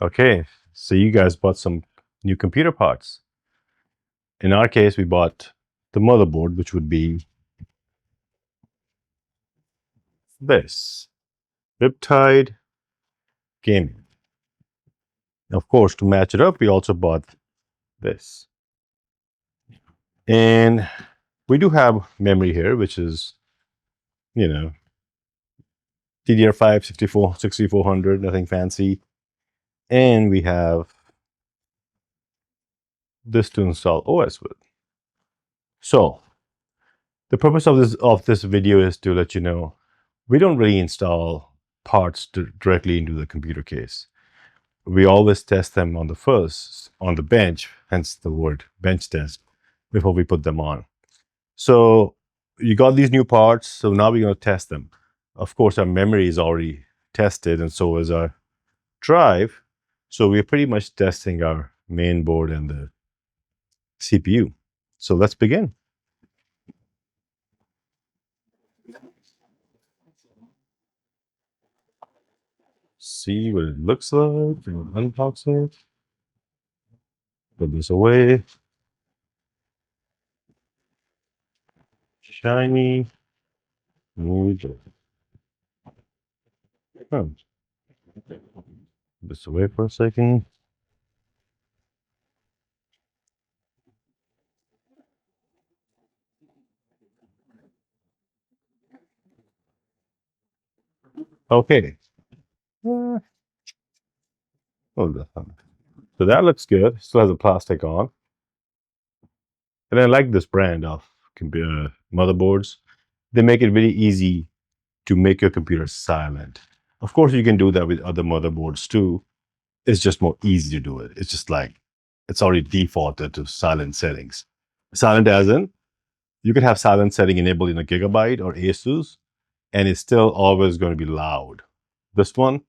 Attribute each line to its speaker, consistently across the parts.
Speaker 1: Okay, so you guys bought some new computer parts. In our case, we bought the motherboard, which would be this Riptide Gaming. Of course, to match it up, we also bought this. And we do have memory here, which is, DDR5 6400, nothing fancy. And we have this to install OS with. So the purpose of this video is to let you know we don't really install parts directly into the computer case. We always test them on the bench, hence the word bench test, before we put them on. So you got these new parts, so now we're going to test them. Of course, our memory is already tested, and so is our drive. So we're pretty much testing our main board and the CPU. So let's begin. See what it looks like. Unbox it. Put this away. Shiny. Move this away for a second. Okay. So that looks good. Still has a plastic on. And I like this brand of computer motherboards. They make it very easy to make your computer silent. Of course, you can do that with other motherboards too. It's just more easy to do it. It's just like it's already defaulted to silent settings. Silent as in you could have silent setting enabled in a Gigabyte or Asus, and it's still always going to be loud. This one,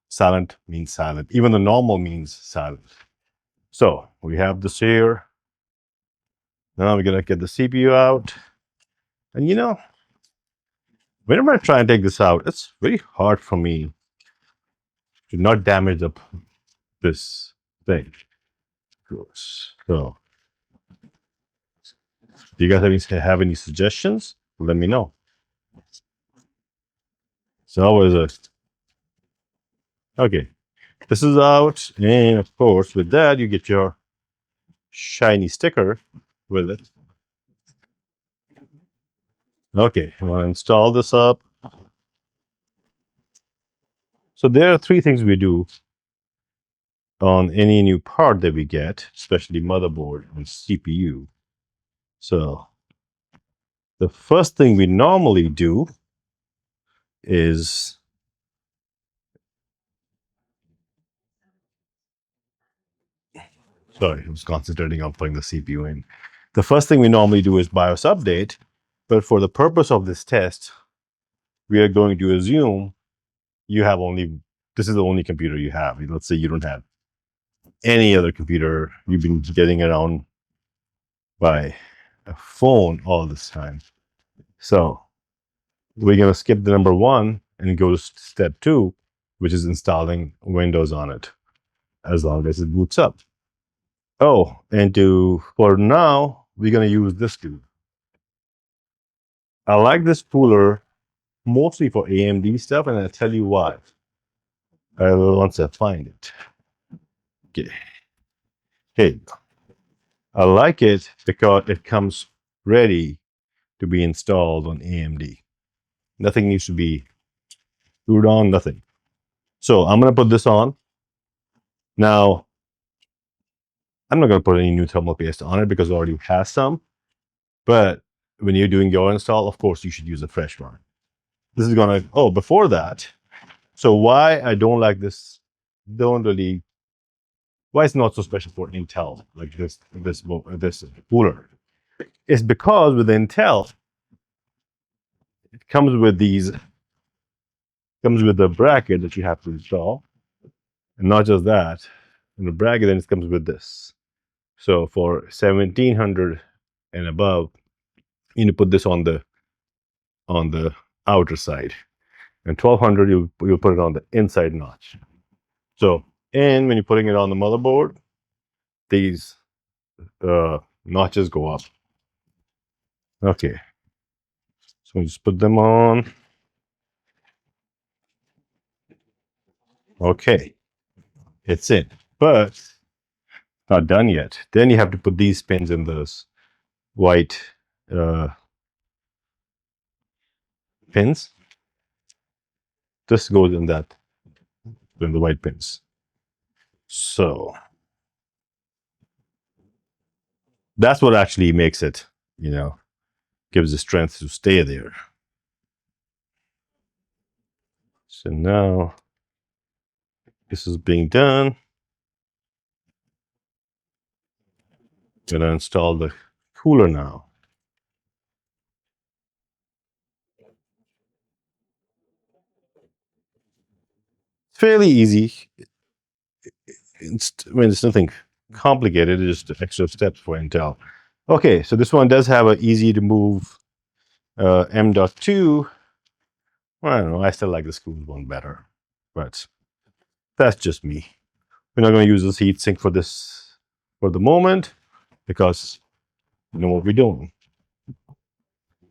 Speaker 1: silent means silent. Even the normal means silent. So we have this here. Now we're going to get the CPU out. And whenever I try and take this out, it's very hard for me to not damage up this thing. So, do you guys have any suggestions? Let me know. So, what is it? Okay, this is out, and of course, with that, you get your shiny sticker with it. Okay, I want to install this up. So there are three things we do on any new part that we get, especially motherboard and CPU. So the first thing we normally do is sorry, I was concentrating on putting the CPU in. The first thing we normally do is BIOS update, but for the purpose of this test, we are going to assume this is the only computer you have. Let's say you don't have any other computer. You've been getting around by a phone all this time. So we're going to skip the number 1 and go to step 2, which is installing Windows on it, as long as it boots up. Oh, and for now, we're going to use this tool. I like this spooler mostly for AMD stuff, and I'll tell you why. Once I find it. Okay. Hey, I like it because it comes ready to be installed on AMD. Nothing needs to be screwed on, nothing. So I'm going to put this on. Now, I'm not going to put any new thermal paste on it because it already has some. But when you're doing your install, of course, you should use a fresh one. This is going to, before that. So why I don't like this, why it's not so special for Intel, like this cooler, is because with Intel, it comes with the bracket that you have to install. And not just that, in the bracket, then it comes with this. So for 1700 and above, you need to put this on the outer side, and 1200 you'll put it on the inside notch. So And when you're putting it on the motherboard, these notches go up. Okay, so we just put them on. Okay, it's in, but not done yet. Then you have to put these pins in those white pins. This goes in that, in the white pins. So that's what actually makes it, gives the strength to stay there. So now this is being done. Gonna install the cooler now. It's fairly easy. It's nothing complicated. It's just extra steps for Intel. Okay, so this one does have an easy to move M.2. I don't know. I still like the school one better, but that's just me. We're not going to use this heatsink for this for the moment because you know what we're doing.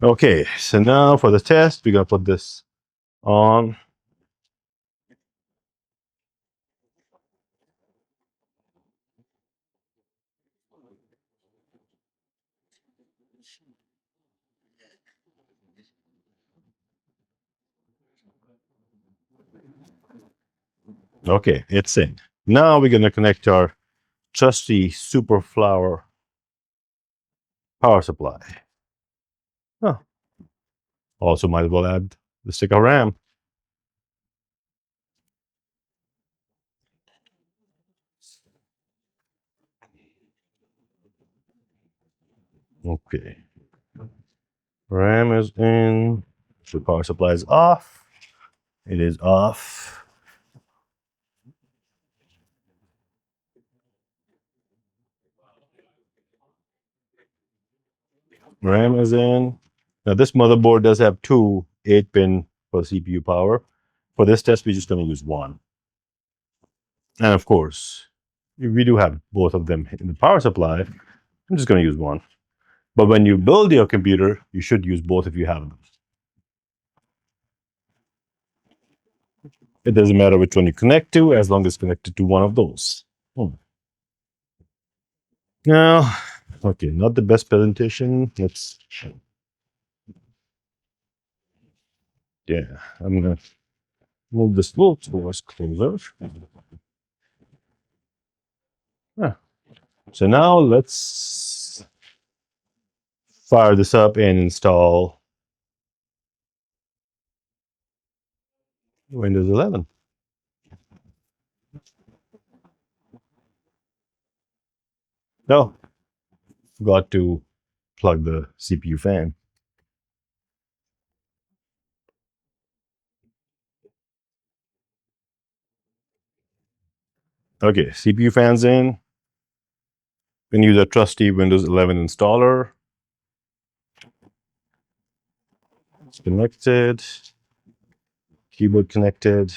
Speaker 1: Okay, so now for the test, we're going to put this on. Okay, it's in. Now we're going to connect our trusty Superflower power supply. Huh. Also might as well add the stick of RAM. Okay. RAM is in. The power supply is off. It is off. RAM is in. Now this motherboard does have two 8-pin for CPU power. For this test, we're just going to use one. And of course, we do have both of them in the power supply. I'm just going to use one. But when you build your computer, you should use both if you have them. It doesn't matter which one you connect to, as long as it's connected to one of those. Now, okay, not the best presentation. Let's, yeah, I'm gonna move this little towards closer. So now let's fire this up and install Windows 11. No, forgot to plug the CPU fan. Okay, CPU fan's in. We can use a trusty Windows 11 installer. It's connected. Keyboard connected.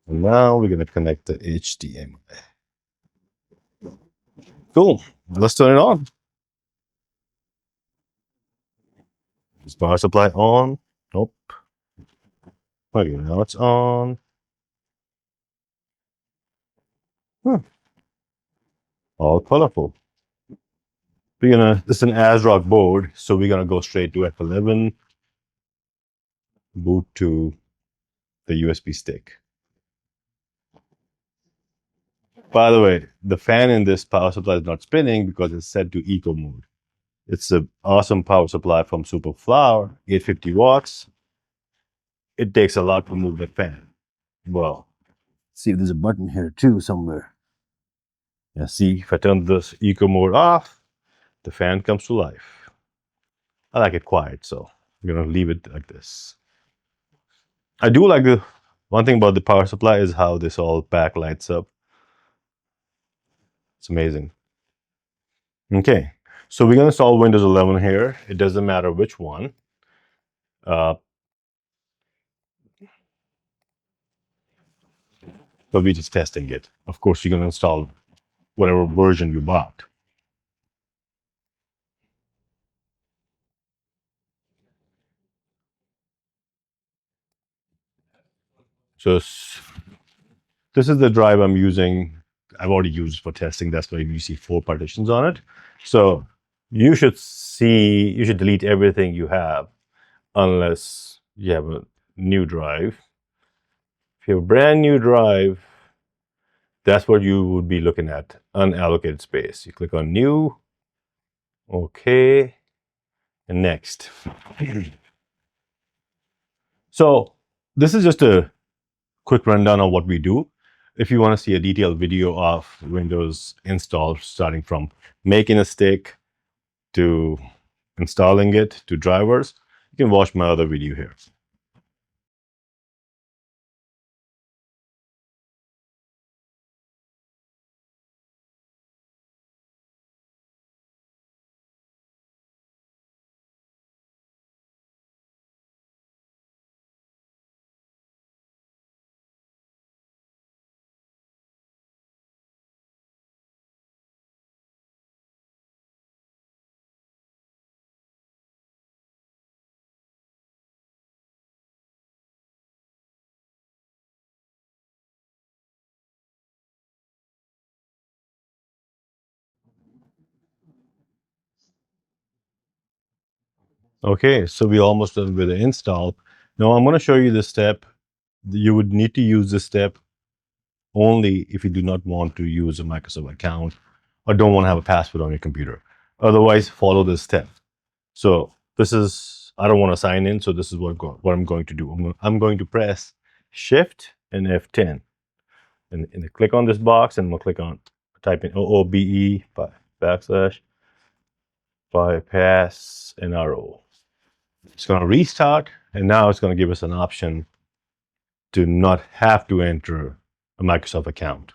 Speaker 1: And now we're going to connect the HDMI. Cool. Let's turn it on. Is power supply on? Nope. Okay, now it's on. All colorful. This is an ASRock board, so we're gonna go straight to F11, boot to the USB stick. By the way, the fan in this power supply is not spinning because it's set to eco mode. It's an awesome power supply from Superflower, 850 watts. It takes a lot to move that fan. Well, see if there's a button here too somewhere. Yeah, see, if I turn this eco mode off, the fan comes to life. I like it quiet, so I'm gonna leave it like this. I do like the one thing about the power supply is how this all backlights up. It's amazing. Okay, so we're gonna install Windows 11 here. It doesn't matter which one. but we're just testing it. Of course, you're going to install whatever version you bought. So this is the drive I'm using. I've already used for testing. That's why you see 4 partitions on it. So you should delete everything you have unless you have a new drive. If you have a brand new drive, that's what you would be looking at, unallocated space. You click on new, okay, and next. So this is just a quick rundown of what we do. If you want to see a detailed video of Windows install, starting from making a stick to installing it to drivers, you can watch my other video here. Okay, so we're almost done with the install. Now I'm going to show you the step. You would need to use this step only if you do not want to use a Microsoft account or don't want to have a password on your computer. Otherwise, follow this step. So this is, I don't want to sign in, so this is what I'm going to do. I'm going to press Shift and F10. And click on this box, and we'll click on, type in OOBE backslash bypass NRO. It's going to restart, and now it's going to give us an option to not have to enter a Microsoft account.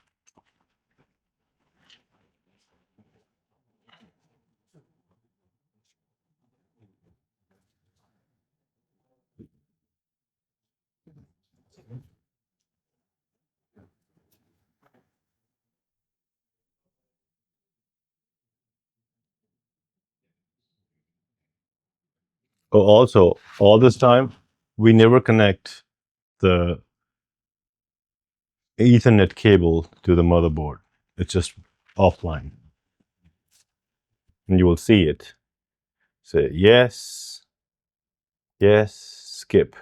Speaker 1: Oh, also, all this time, we never connect the Ethernet cable to the motherboard. It's just offline. And you will see it. Say yes, yes, skip.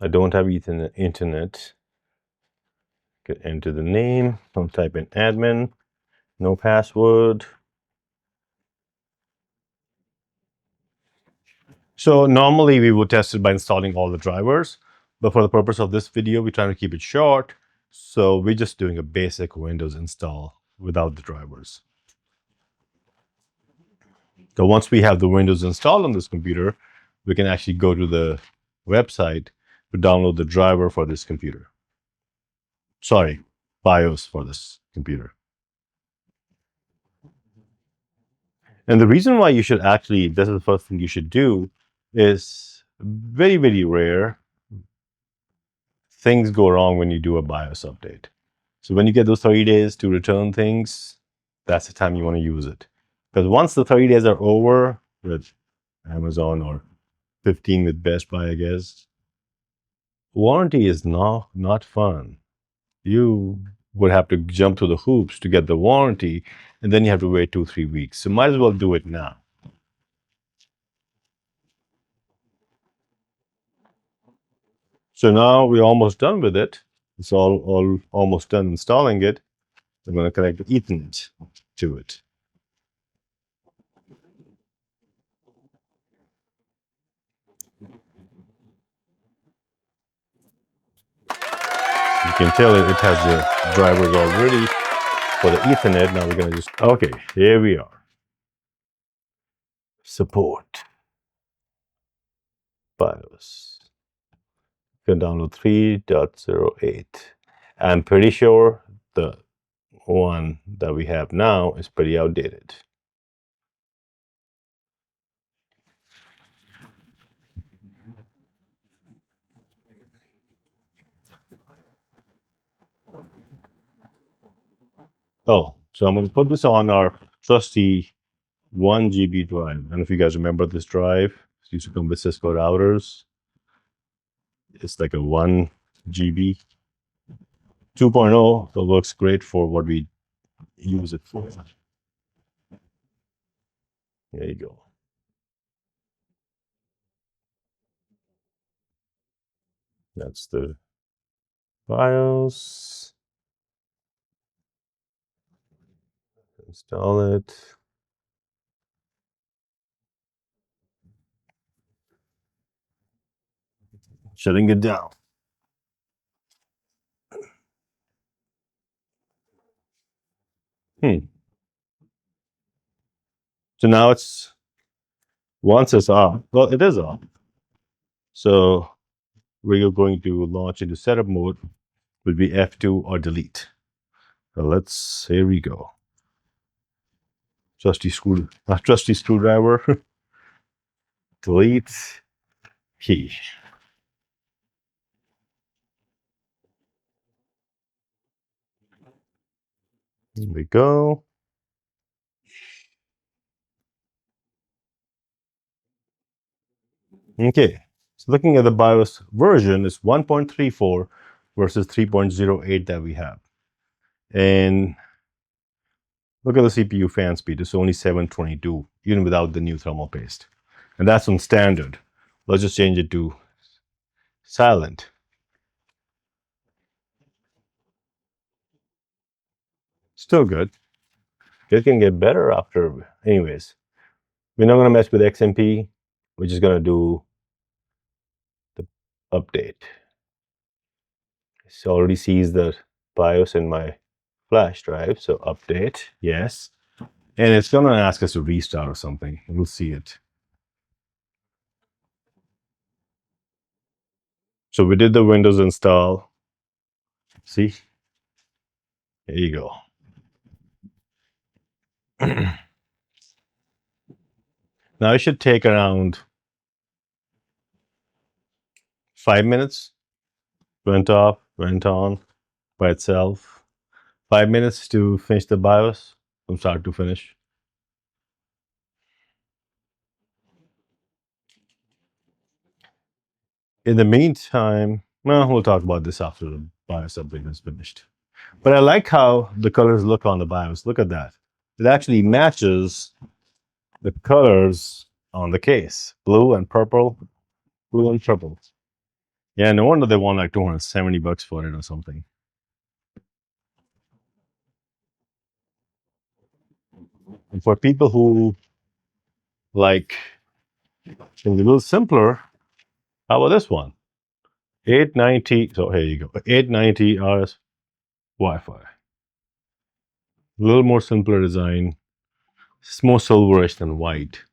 Speaker 1: I don't have Ethernet internet. Enter the name. I'll type in admin, no password. So normally we would test it by installing all the drivers, but for the purpose of this video, we're trying to keep it short. So we're just doing a basic Windows install without the drivers. So once we have the Windows installed on this computer, we can actually go to the website to download the driver for this computer. Sorry, BIOS for this computer. And the reason why you should actually, this is the first thing you should do, is very, very rare things go wrong when you do a BIOS update. So when you get those 30 days to return things, that's the time you want to use it. Because once the 30 days are over with Amazon, or 15 with Best Buy, I guess, warranty is not fun. You would have to jump through the hoops to get the warranty, and then you have to wait 2-3 weeks. So might as well do it now. So now we're almost done with it. It's all almost done installing it. I'm going to connect the Ethernet to it. You can tell it has the drivers already for the Ethernet. Now we're going to just, okay, here we are. Support BIOS. You can download 3.08. I'm pretty sure the one that we have now is pretty outdated. Oh, so I'm going to put this on our trusty 1 GB drive. I don't know if you guys remember this drive. It used to come with Cisco routers. It's like a 1 GB 2.0, so it works great for what we use it for. There you go. That's the BIOS. Install it. Shutting it down. So now it's once it's off. Well, it is off. So we're going to launch into setup mode. Would be F2 or delete. So here we go. Trusty screwdriver. Delete key. Here we go. Okay. So looking at the BIOS version, it's 1.34 versus 3.08 that we have. And look at the CPU fan speed. It's only 722, even without the new thermal paste. And that's on standard. Let's just change it to silent. Still good. It can get better after. Anyways, we're not going to mess with XMP. We're just going to do the update. It already sees the BIOS in my flash drive. So update, yes. And it's going to ask us to restart or something. We'll see it. So we did the Windows install. See? There you go. Now it should take around 5 minutes. Went off, went on by itself. 5 minutes to finish the BIOS from start to finish. In the meantime, well, we'll talk about this after the BIOS update is finished. But I like how the colors look on the BIOS. Look at that. It actually matches the colors on the case. Blue and purple. Blue and purple. Yeah, no wonder they want like $270 for it or something. And for people who like things a little simpler, how about this one? 890. So here you go. 890 RS Wi-Fi. A little more simpler design. It's more silverish than white.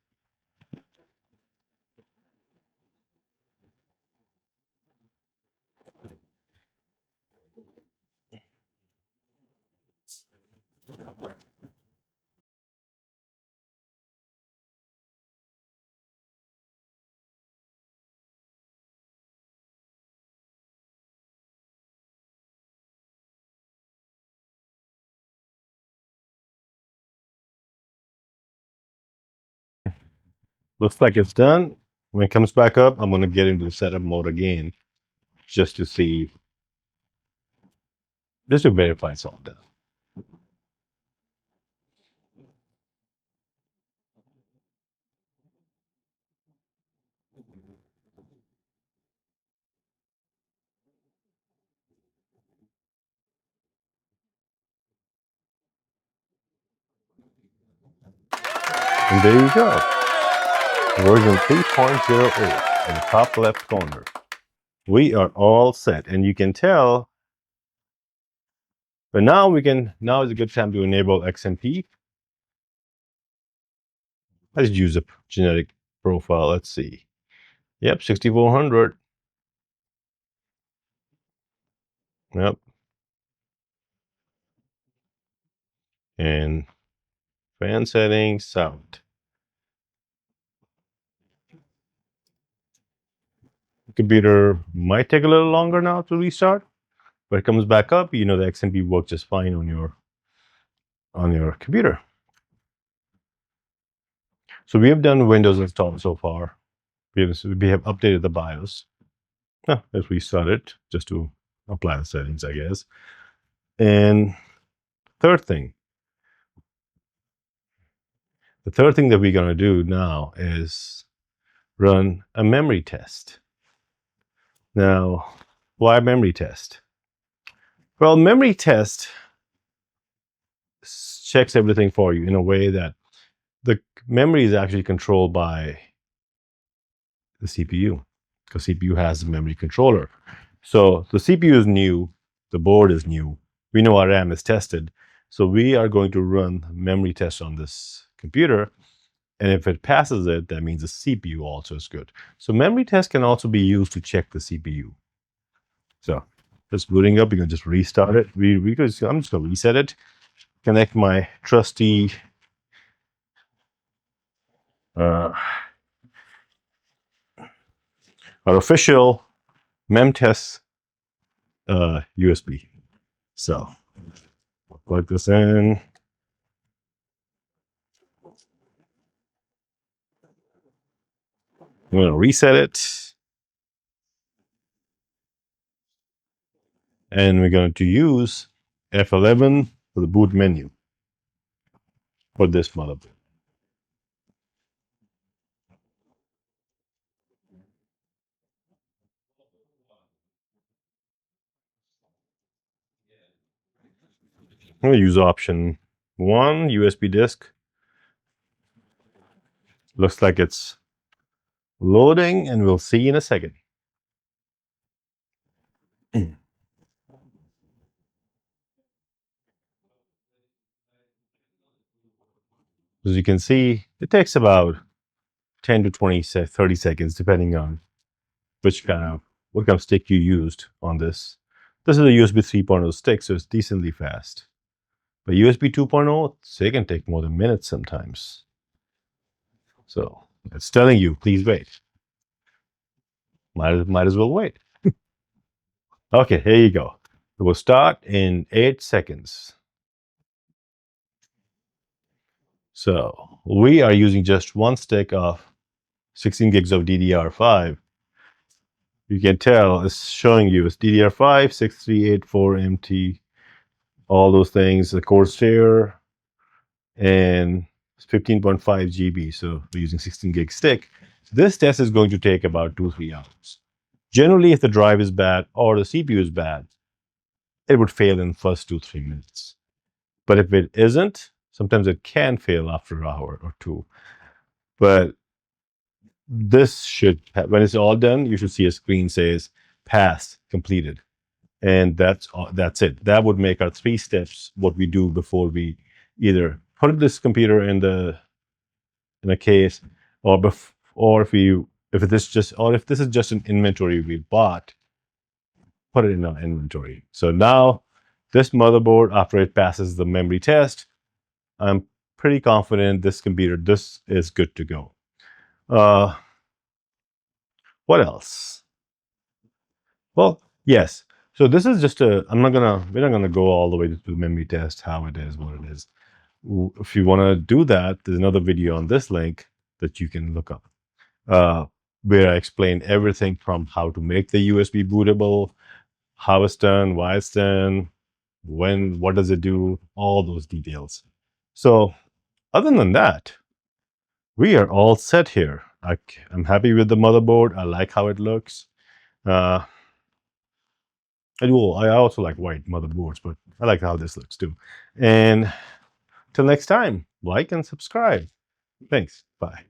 Speaker 1: Looks like it's done. When it comes back up, I'm going to get into the setup mode again just to see, just to verify it's all done. And there you go. Version 3.08 in the top left corner. We are all set. And you can tell, but now is a good time to enable XMP. Let's use a genetic profile. Let's see. Yep, 6400. Yep. And fan settings, sound. Computer might take a little longer now to restart, but it comes back up. You know, the XMP works just fine on your on your computer. So we have done Windows install so far. We have updated the BIOS. Let's restart it just to apply the settings, I guess. And the third thing that we're going to do now is run a memory test. Now, why memory test? Well, memory test checks everything for you in a way that the memory is actually controlled by the CPU, because CPU has a memory controller. So the CPU is new, the board is new, we know our RAM is tested, so we are going to run memory test on this computer, and if it passes it, that means the CPU also is good. So memory test can also be used to check the CPU. So just booting up, you can just restart it. I'm just going to reset it, connect my trusty our official memtest USB. So plug this in. I'm going to reset it. And we're going to use F11 for the boot menu for this motherboard. I'm going to use option 1, USB disk. Looks like it's loading, and we'll see in a second. As you can see, it takes about 10 to 20, 30 seconds, depending on what kind of stick you used on this. This is a USB 3.0 stick, so it's decently fast. But USB 2.0, they can take more than minutes sometimes. So it's telling you, please wait. Might as well wait. Okay, here you go. It will start in 8 seconds. So we are using just one stick of 16 gigs of DDR5. You can tell it's showing you it's DDR5, 6384MT, all those things, the Corsair, and it's 15.5 GB. So we're using 16 gig stick. This test is going to take about 2-3 hours. Generally, if the drive is bad or the CPU is bad, it would fail in the first 2-3 minutes. But if it isn't, sometimes it can fail after an hour or two. But this should, when it's all done, you should see a screen says passed, completed. And that's it. That would make our 3 steps what we do before we either put this computer in a case, or if this is just an inventory we bought, put it in our inventory. So now this motherboard, after it passes the memory test, I'm pretty confident this is good to go. What else? Well, yes. So this is just we're not gonna go all the way to the memory test, how it is, what it is. If you want to do that, there's another video on this link that you can look up, where I explain everything from how to make the USB bootable, how it's done, why it's done, what does it do, all those details. So other than that, we are all set here. I'm happy with the motherboard. I like how it looks. I also like white motherboards, but I like how this looks too. And till next time, like and subscribe. Thanks. Bye.